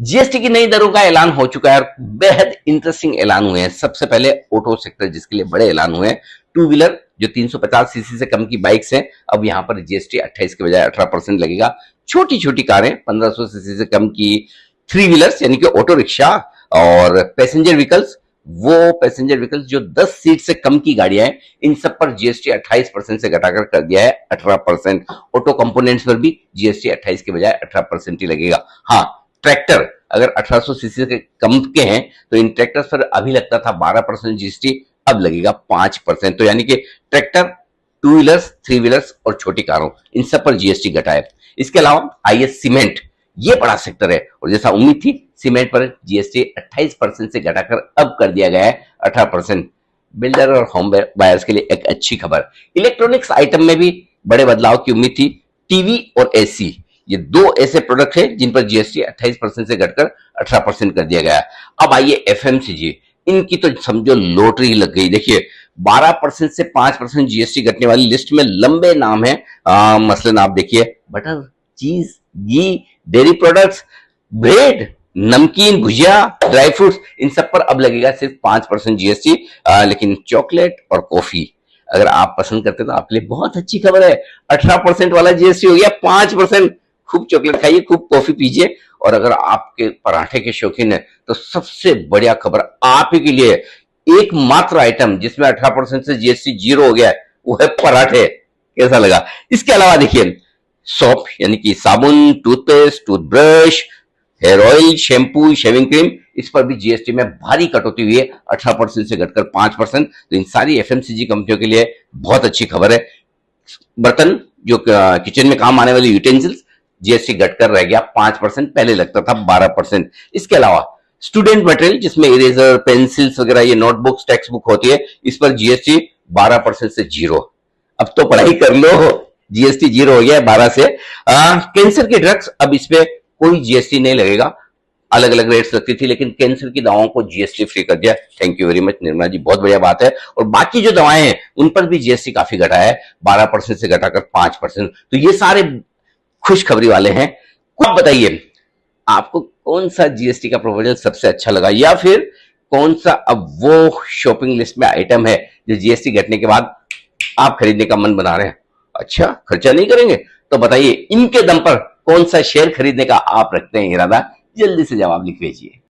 GST की नई दरों का ऐलान हो चुका है और बेहद इंटरेस्टिंग ऐलान हुए हैं। सबसे पहले ऑटो सेक्टर जिसके लिए बड़े ऐलान हुए हैं। टू व्हीलर जो 350 सीसी से कम की बाइक्स हैं, अब यहां पर जीएसटी 28 के बजाय 18% लगेगा। छोटी छोटी कारें 1500 सीसी से कम की थ्री व्हीलर्स यानी कि ऑटो रिक्शा और पैसेंजर व्हीकल्स, वो पैसेंजर व्हीकल्स जो 10 सीट से कम की गाड़ियां हैं, इन सब पर जीएसटी 28% से घटाकर कर दिया है 18%। ऑटो कंपोनेंट्स पर भी जीएसटी 28 के बजाय 18% ही लगेगा। हाँ, ट्रैक्टर अगर 1800 सीसी के कम के हैं तो इन ट्रैक्टर्स पर अभी लगता था 12% जीएसटी, अब लगेगा 5%। तो यानी कि tractor, two wheelers, three wheelers और छोटी कारों, इन सब पर जीएसटी घटा है। इसके अलावा आईएस सीमेंट, ये बड़ा सेक्टर है और जैसा उम्मीद थी सीमेंट पर जीएसटी 28% से घटाकर अब कर दिया गया है 18%। बिल्डर और होम बायर्स के लिए एक अच्छी खबर। इलेक्ट्रॉनिक्स आइटम में भी बड़े बदलाव की उम्मीद थी। टीवी और एसी, ये दो ऐसे प्रोडक्ट है जिन पर जीएसटी 28% से घटकर 18% कर दिया गया। अब आइए एफएमसीजी, इनकी तो समझो लॉटरी लग गई। देखिए 12% से 5% जीएसटी घटने वाली लिस्ट में लंबे नाम है। मसलन आप देखिए बटर, चीज, घी, डेयरी प्रोडक्ट्स, ब्रेड, नमकीन, भुजिया, ड्राई फ्रूट्स, इन सब पर अब लगेगा सिर्फ 5% जीएसटी। लेकिन चॉकलेट और कॉफी अगर आप पसंद करते हैं तो आपके लिए बहुत अच्छी खबर है। 18% वाला जीएसटी हो गया 5%। खूब चॉकलेट खाइए, खूब कॉफी पीजिए। और अगर आपके पराठे के शौकीन है तो सबसे बढ़िया खबर आप ही के लिए, एकमात्र आइटम जिसमें 18% से जीएसटी जीरो हो गया है वो है पराठे। कैसा लगा? इसके अलावा देखिए सोप यानी कि साबुन, toothpaste, toothbrush, hair oil, shampoo, shaving cream, इस पर भी जीएसटी में भारी कटौती हुई है 18% से घटकर 5%। तो इन सारी एफएमसीजी कंपनियों के लिए बहुत अच्छी खबर है। बर्तन जो किचन में काम आने वाले यूटेंसिल्स, जीएसटी घटकर रह गया 5%, पहले लगता था 12%। इसके अलावा स्टूडेंट मटेरियल जिसमें इरेजर, पेंसिल्स वगैरह, ये नोटबुक्स, टेक्स्ट बुक होती है, इस पर जीएसटी 12% से जीरो। अब तो पढ़ाई कर लो, जीएसटी जीरो हो गया है 12 से। कैंसर के ड्रग्स, अब इस पे कोई जीएसटी नहीं लगेगा। अलग अलग रेट्स लगती थी लेकिन कैंसर की दवाओं को जीएसटी फ्री कर दिया। Thank you very much Nirmala ji, बहुत बढ़िया बात है। और बाकी जो दवाएं हैं उन पर भी जीएसटी काफी घटा है, 12% से घटाकर 5%। तो ये सारे खुशखबरी वाले हैं। आप बताइए आपको कौन सा जीएसटी का प्रोपोजल सबसे अच्छा लगा, या फिर कौन सा अब वो शॉपिंग लिस्ट में आइटम है जो जीएसटी घटने के बाद आप खरीदने का मन बना रहे हैं? अच्छा, खर्चा नहीं करेंगे तो बताइए इनके दम पर कौन सा शेयर खरीदने का आप रखते हैं इरादा? जल्दी से जवाब लिख भेजिए।